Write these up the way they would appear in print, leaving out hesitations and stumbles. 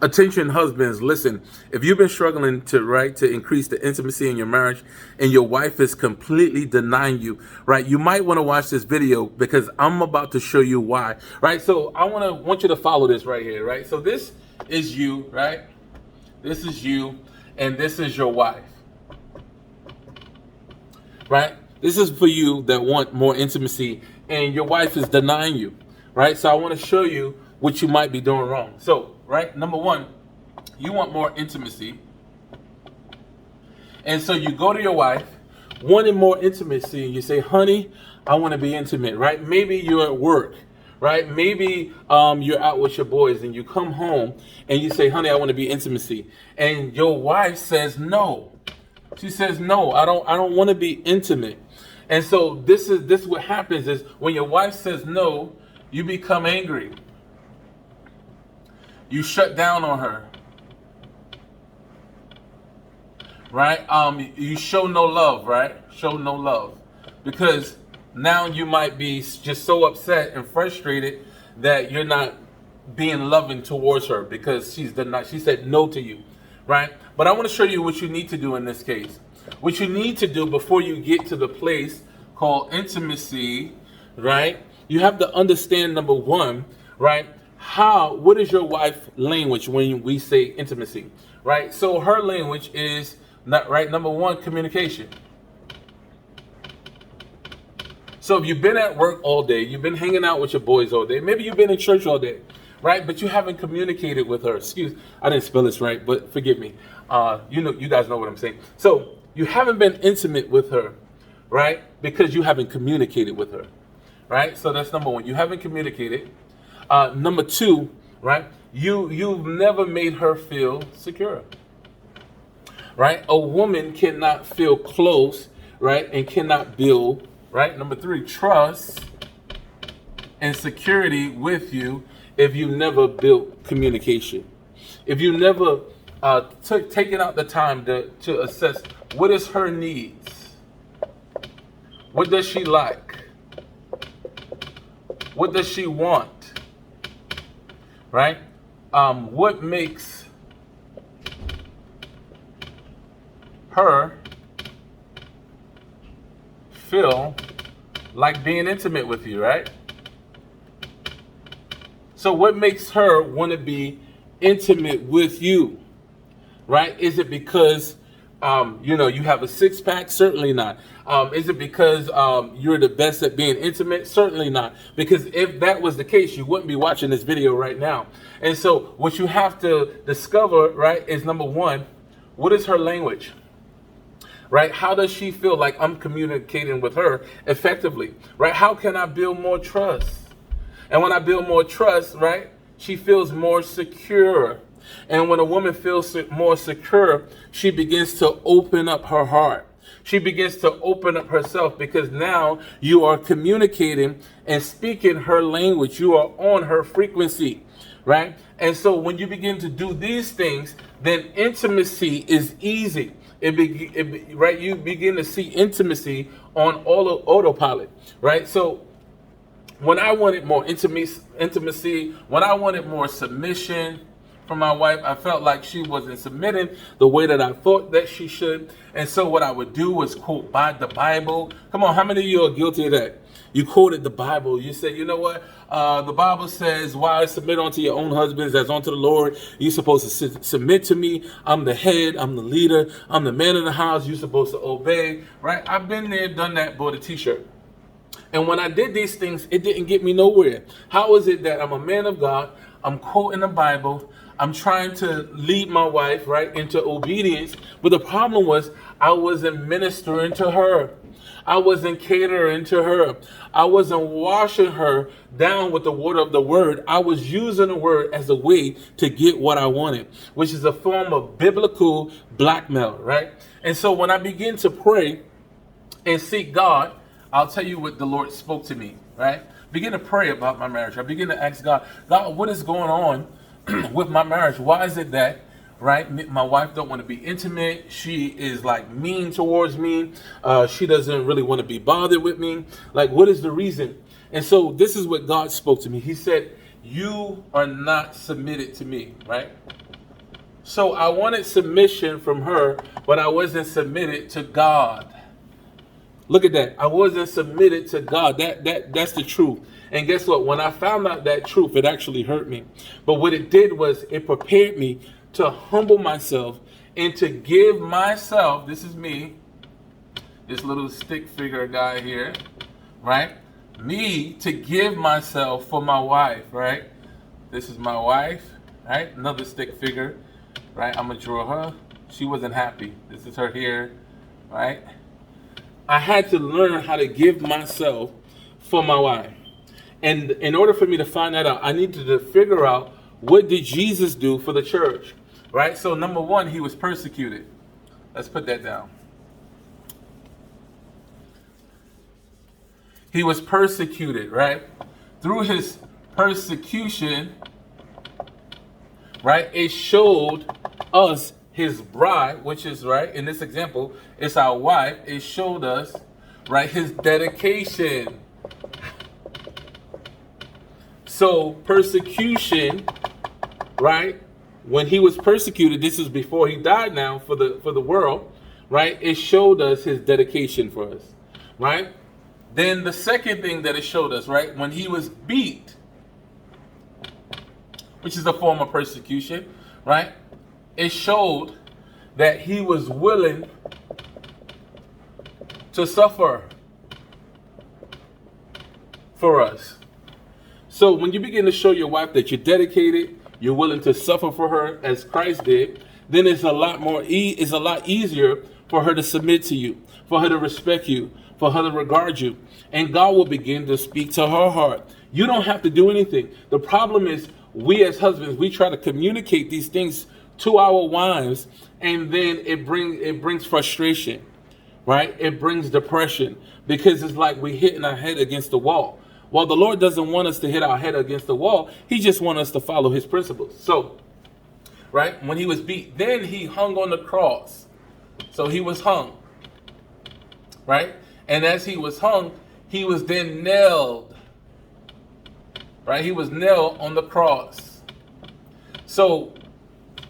Attention husbands, listen, if you've been struggling to increase the intimacy in your marriage and your wife is completely denying you, right? You might want to watch this video because I'm about to show you why, right? So I want you to follow this right here, right? So this is you, right? This is you and this is your wife. Right? This is for you that want more intimacy and your wife is denying you, right? So I want to show you what you might be doing wrong. So, right, number one, you want more intimacy. And so you go to your wife, wanting more intimacy, and you say, honey, I want to be intimate, right? Maybe you're at work, right? Maybe you're out with your boys and you come home and you say, honey, I want to be intimacy. And your wife says no. She says, no, I don't want to be intimate. And so this is what happens is when your wife says no, you become angry. You shut down on her. Right? You show no love, right? Show no love. Because now you might be just so upset and frustrated that you're not being loving towards her because she said no to you. Right? But I want to show you what you need to do in this case. What you need to do before you get to the place called intimacy, right? You have to understand, number one, right? What is your wife's language when we say intimacy, right? So her language is, not right, number one, communication. So if you've been at work all day, you've been hanging out with your boys all day, maybe you've been in church all day, right? But you haven't communicated with her. I didn't spell this right, but forgive me. You guys know what I'm saying. So you haven't been intimate with her, right? Because you haven't communicated with her, right? So that's number one. You haven't communicated. Number two, right? You've never made her feel secure, right? A woman cannot feel close, right? And cannot build, right? Number three, trust and security with you if you never built communication. If you never taken out the time to assess what is her needs, what does she like, what does she want, right? What makes her feel like being intimate with you, right? So what makes her want to be intimate with you, right? Is it because, you have a six pack? Certainly not. Is it because you're the best at being intimate? Certainly not. Because if that was the case, you wouldn't be watching this video right now. And so what you have to discover, right, is number one, what is her language? Right? How does she feel like I'm communicating with her effectively? Right? How can I build more trust? And when I build more trust, right, she feels more secure. And when a woman feels more secure, she begins to open up her heart. She begins to open up herself because now you are communicating and speaking her language. You are on her frequency, right? And so when you begin to do these things, then intimacy is easy. Right? You begin to see intimacy on autopilot, right? So when I wanted more intimacy, when I wanted more submission from my wife, I felt like she wasn't submitting the way that I thought that she should. And so what I would do was quote by the Bible. Come on, how many of you are guilty of that? You quoted the Bible. You said, you know what? The Bible says, why submit unto your own husbands as unto the Lord. You're supposed to submit to me. I'm the head. I'm the leader. I'm the man of the house. You're supposed to obey, right? I've been there, done that, bought a t-shirt. And when I did these things, it didn't get me nowhere. How is it that I'm a man of God? I'm quoting the Bible. I'm trying to lead my wife, right, into obedience. But the problem was I wasn't ministering to her. I wasn't catering to her. I wasn't washing her down with the water of the word. I was using the word as a way to get what I wanted, which is a form of biblical blackmail, right? And so when I begin to pray and seek God, I'll tell you what the Lord spoke to me, right? Begin to pray about my marriage. I begin to ask God, what is going on with my marriage? Why is it that, right, my wife don't want to be intimate? She is like mean towards me. She doesn't really want to be bothered with me. Like, what is the reason? And so this is what God spoke to me. He said, you are not submitted to me, right? So I wanted submission from her, but I wasn't submitted to God. Look at that. I wasn't submitted to God. That's the truth. And guess what? When I found out that truth, it actually hurt me. But what it did was it prepared me to humble myself and to give myself, this is me, this little stick figure guy here, right? Me to give myself for my wife, right? This is my wife, right? Another stick figure, right? I'm gonna draw her. She wasn't happy. This is her here, right? I had to learn how to give myself for my wife. And in order for me to find that out, I needed to figure out, what did Jesus do for the church, right? So number one, he was persecuted. Let's put that down. He was persecuted, right? Through his persecution, right, it showed us his bride, which is, right, in this example, it's our wife. It showed us, right, his dedication. So persecution, right, when he was persecuted, this is before he died now for the world, right, it showed us his dedication for us, right? Then the second thing that it showed us, right, when he was beat, which is a form of persecution, right, it showed that he was willing to suffer for us. So when you begin to show your wife that you're dedicated, you're willing to suffer for her as Christ did, then it's a lot easier for her to submit to you, for her to respect you, for her to regard you. And God will begin to speak to her heart. You don't have to do anything. The problem is, we as husbands, we try to communicate these things to our wives, and then it brings frustration, right? It brings depression, because it's like we're hitting our head against the wall. Well, the Lord doesn't want us to hit our head against the wall. He just wants us to follow his principles. So, right, when he was beat, then he hung on the cross. So he was hung, right? And as he was hung, he was then nailed, right? He was nailed on the cross. So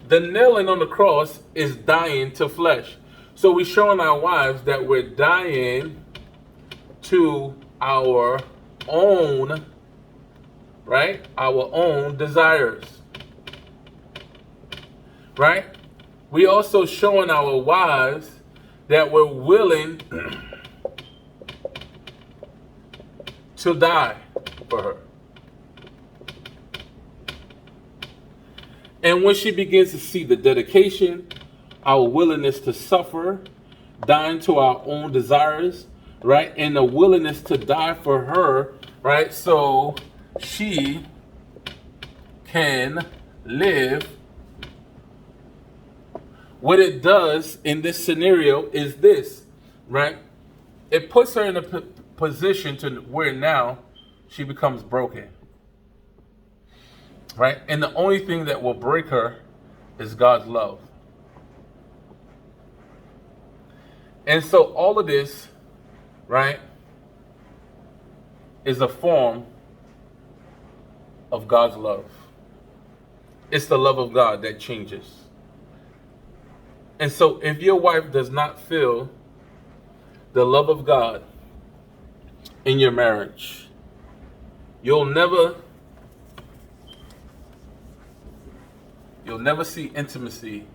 the nailing on the cross is dying to flesh. So we're showing our wives that we're dying to our own, right? Our own desires, right? We also showing our wives that we're willing to die for her. And when she begins to see the dedication, our willingness to suffer, dying to our own desires, right? And the willingness to die for her, right? So she can live. What it does in this scenario is this, right? It puts her in a position to where now she becomes broken, right? And the only thing that will break her is God's love. And so all of this, right, is a form of God's love. It's the love of God that changes. And so if your wife does not feel the love of God in your marriage, you'll never see intimacy,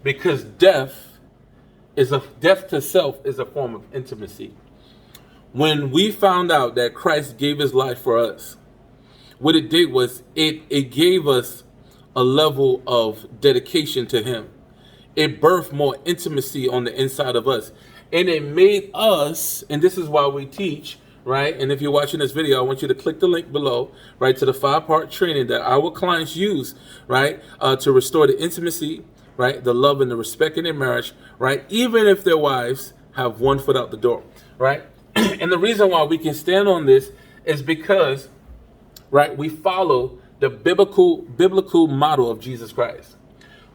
because death to self is a form of intimacy. When we found out that Christ gave his life for us, what it did was it gave us a level of dedication to him. It birthed more intimacy on the inside of us. And it made us, and this is why we teach, right? And if you're watching this video, I want you to click the link below, right, to the 5-part training that our clients use, right, to restore the intimacy, right, the love and the respect in their marriage, right, even if their wives have one foot out the door, right? And the reason why we can stand on this is because, right, we follow the biblical model of Jesus Christ.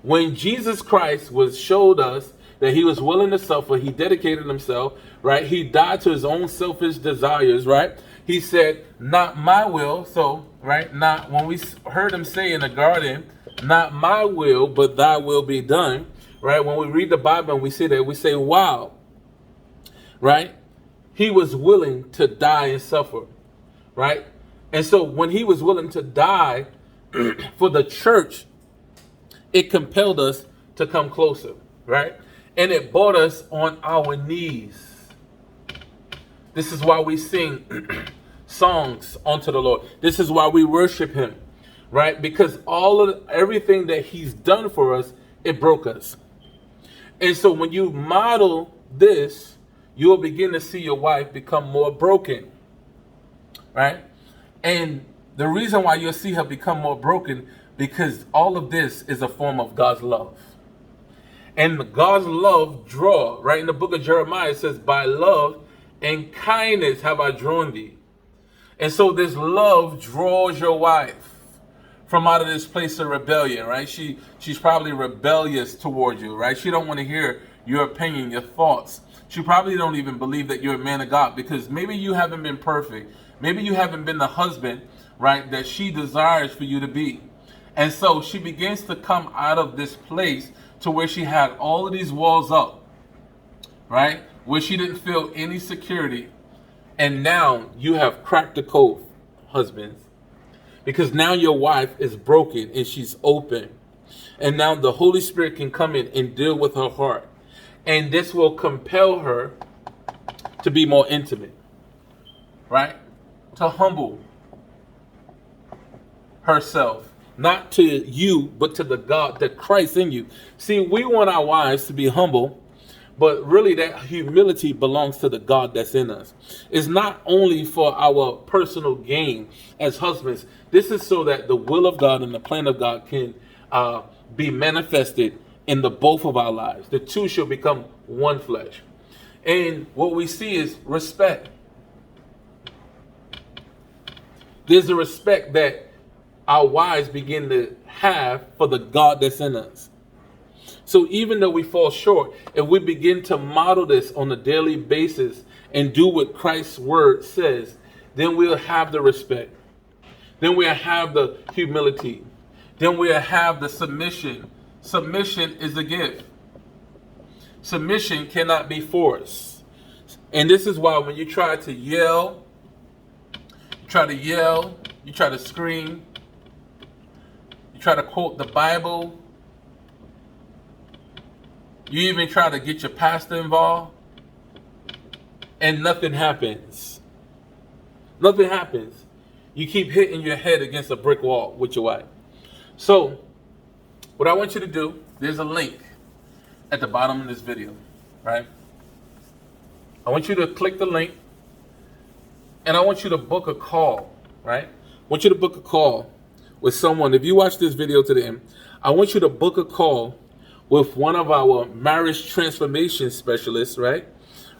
When Jesus Christ showed us that he was willing to suffer, he dedicated himself, right? He died to his own selfish desires, right? He said, not my will. So right? Not when we heard him say in the garden, not my will, but thy will be done, right? When we read the Bible and we see that, we say, wow, right? He was willing to die and suffer, right? And so when he was willing to die for the church, it compelled us to come closer, right? And it brought us on our knees. This is why we sing songs unto the Lord. This is why we worship him, right? Because everything that he's done for us, it broke us. And so when you model this, you will begin to see your wife become more broken, right? And the reason why you'll see her become more broken, because all of this is a form of God's love. And God's love draw, right? In the book of Jeremiah, it says, by love and kindness have I drawn thee. And so this love draws your wife from out of this place of rebellion, right? She's probably rebellious towards you, right? She don't want to hear your opinion, your thoughts. She probably don't even believe that you're a man of God, because maybe you haven't been perfect. Maybe you haven't been the husband, right, that she desires for you to be. And so she begins to come out of this place to where she had all of these walls up, right? Where she didn't feel any security. And now you have cracked the code, husbands, because now your wife is broken and she's open. And now the Holy Spirit can come in and deal with her heart. And this will compel her to be more intimate, right? To humble herself. Not to you, but to the God, the Christ in you. See, we want our wives to be humble, but really that humility belongs to the God that's in us. It's not only for our personal gain as husbands. This is so that the will of God and the plan of God can be manifested in the both of our lives. The two shall become one flesh. And what we see is respect. There's a respect that our wives begin to have for the God that's in us. So even though we fall short, if we begin to model this on a daily basis and do what Christ's word says, then we'll have the respect. Then we'll have the humility. Then we'll have the submission. Submission is a gift. Submission cannot be forced. And this is why when you try to yell, you try to scream, try to quote the Bible, you even try to get your pastor involved, and nothing happens. Nothing happens. You keep hitting your head against a brick wall with your wife. So, what I want you to do, there's a link at the bottom of this video, right? I want you to click the link, and I want you to book a call, right? I want you to book a call with someone. If you watch this video to the end, I want you to book a call with one of our marriage transformation specialists, right?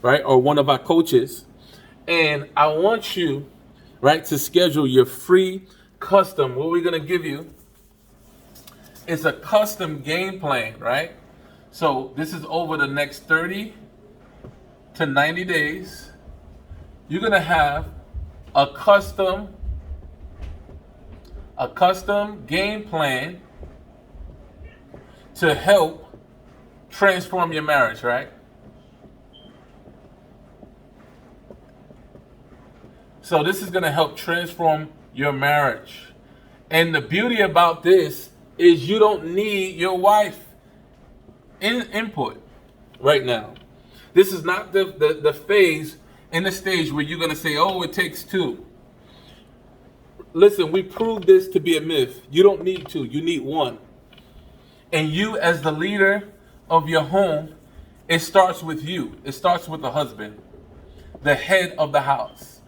Or one of our coaches. And I want you, right, to schedule your free custom. What we're going to give you is a custom game plan, right? So this is over the next 30 to 90 days. You're going to have a custom game plan to help transform your marriage, right? So this is going to help transform your marriage. And the beauty about this is you don't need your wife input right now. This is not the phase in the stage where you're going to say, oh, it takes two. Listen, we proved this to be a myth. You don't need two, you need one. And you, as the leader of your home, it starts with you. It starts with the husband, the head of the house.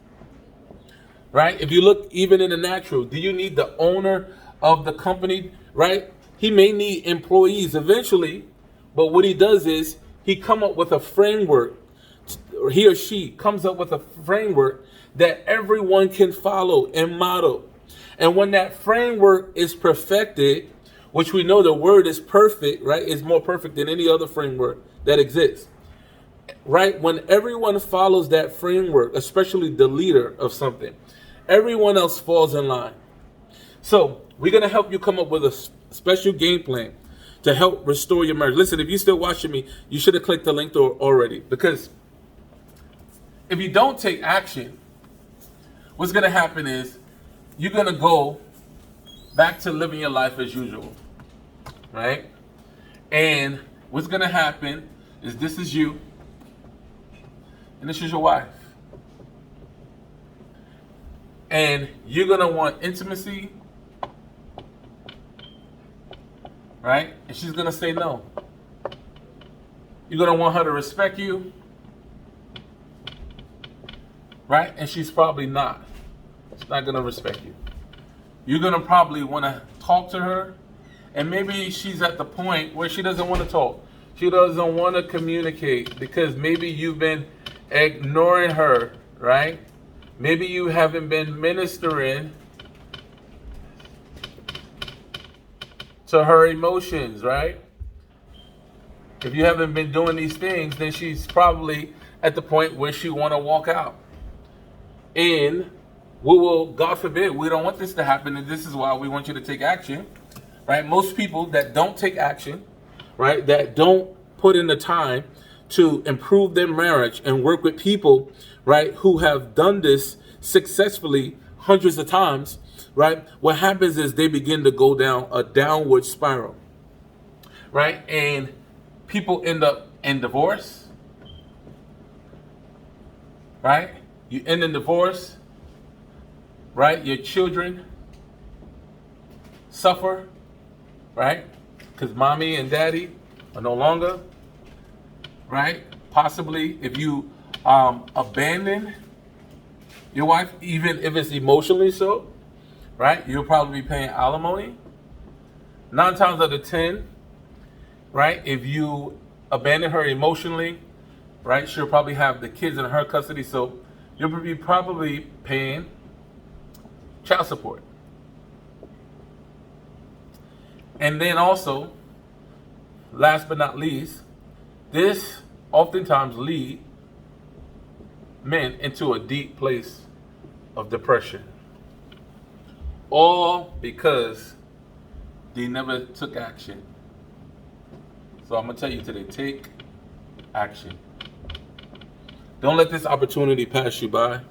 Right? If you look even in the natural, do you need the owner of the company? Right? He may need employees eventually, but what he does is he come up with a framework. He or she comes up with a framework that everyone can follow and model. And when that framework is perfected, which we know the word is perfect, right? It's more perfect than any other framework that exists. Right? When everyone follows that framework, especially the leader of something, everyone else falls in line. So we're going to help you come up with a special game plan to help restore your marriage. Listen, if you're still watching me, you should have clicked the link already, because if you don't take action, what's going to happen is you're going to go back to living your life as usual, right? And what's going to happen is this is you, and this is your wife. And you're going to want intimacy, right? And she's going to say no. You're going to want her to respect you, right? And she's probably not. She's not going to respect you. You're going to probably want to talk to her, and maybe she's at the point where she doesn't want to talk. She doesn't want to communicate because maybe you've been ignoring her, right? Maybe you haven't been ministering to her emotions, right? If you haven't been doing these things, then she's probably at the point where she want to walk out. And we will, God forbid, we don't want this to happen, and this is why we want you to take action, right? Most people that don't take action, right, that don't put in the time to improve their marriage and work with people, right, who have done this successfully hundreds of times, right, what happens is they begin to go down a downward spiral, right? And people end up in divorce, right? You end in divorce, right? Your children suffer, right? Because mommy and daddy are no longer, right? Possibly if you abandon your wife, even if it's emotionally so, right? You'll probably be paying alimony. 9 times out of 10, right? If you abandon her emotionally, right? She'll probably have the kids in her custody, so you'll be probably paying child support. And then also, last but not least, this oftentimes lead men into a deep place of depression. All because they never took action. So I'm going to tell you today, take action. Don't let this opportunity pass you by.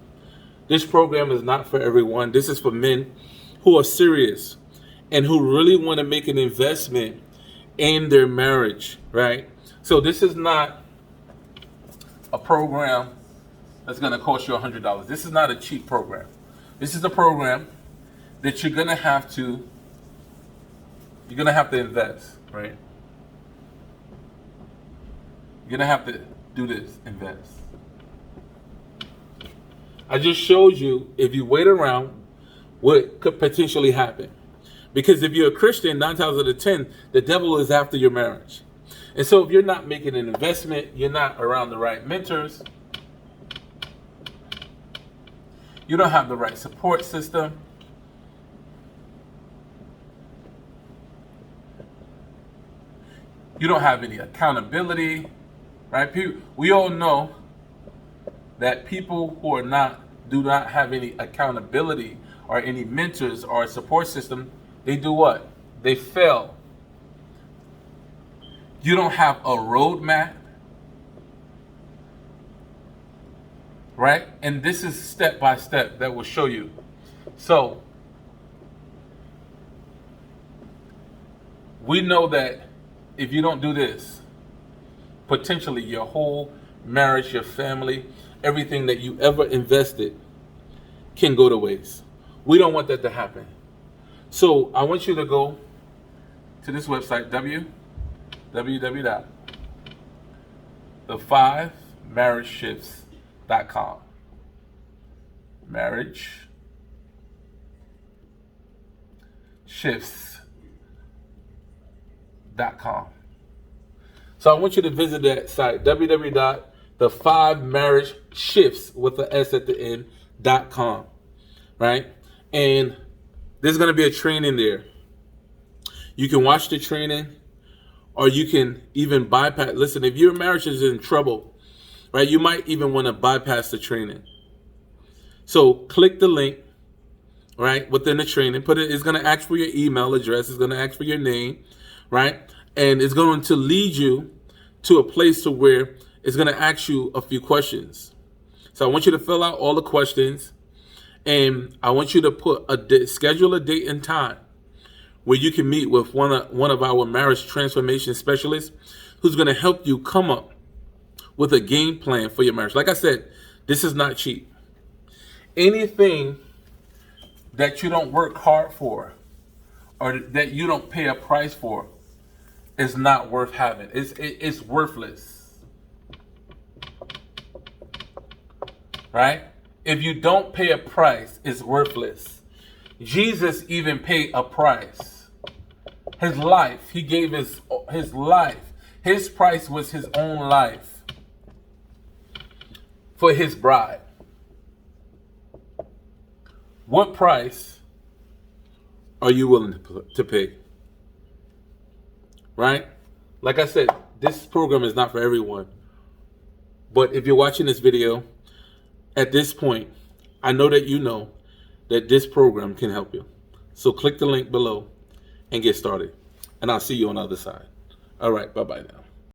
This program is not for everyone. This is for men who are serious and who really want to make an investment in their marriage, right? So this is not a program that's going to cost you $100. This is not a cheap program. This is a program that you're going to have to invest, right? You're going to have to do this, invest. I just showed you, if you wait around, what could potentially happen. Because if you're a Christian, 9 times out of 10, the devil is after your marriage. And so if you're not making an investment, you're not around the right mentors, you don't have the right support system, you don't have any accountability, right? We all know that people who do not have any accountability or any mentors or support system, they do what? They fail. You don't have a roadmap, right? And this is step by step that will show you. So we know that if you don't do this, potentially your whole marriage, your family, everything that you ever invested can go to waste. We don't want that to happen. So I want you to go to this website, www.the5marriageshifts.com. marriageshifts.com. So I want you to visit that site, www.the5marriageshifts with the S at the end.com, right? And there's going to be a training there. You can watch the training, or you can even bypass. Listen, if your marriage is in trouble, right, you might even want to bypass the training. So click the link, right? Within the training, it's going to ask for your email address. It's going to ask for your name, right? And it's going to lead you to a place to where it's going to ask you a few questions. So I want you to fill out all the questions, and I want you to schedule a date and time where you can meet with one of our marriage transformation specialists who's going to help you come up with a game plan for your marriage. Like I said, this is not cheap. Anything that you don't work hard for or that you don't pay a price for is not worth having. It's worthless. Right? If you don't pay a price, it's worthless. Jesus even paid a price. His life, he gave his life. His price was his own life for his bride. What price are you willing to pay? Right? Like I said, this program is not for everyone. But if you're watching this video, at this point, I know that you know that this program can help you. So click the link below and get started. And I'll see you on the other side. All right, bye-bye now.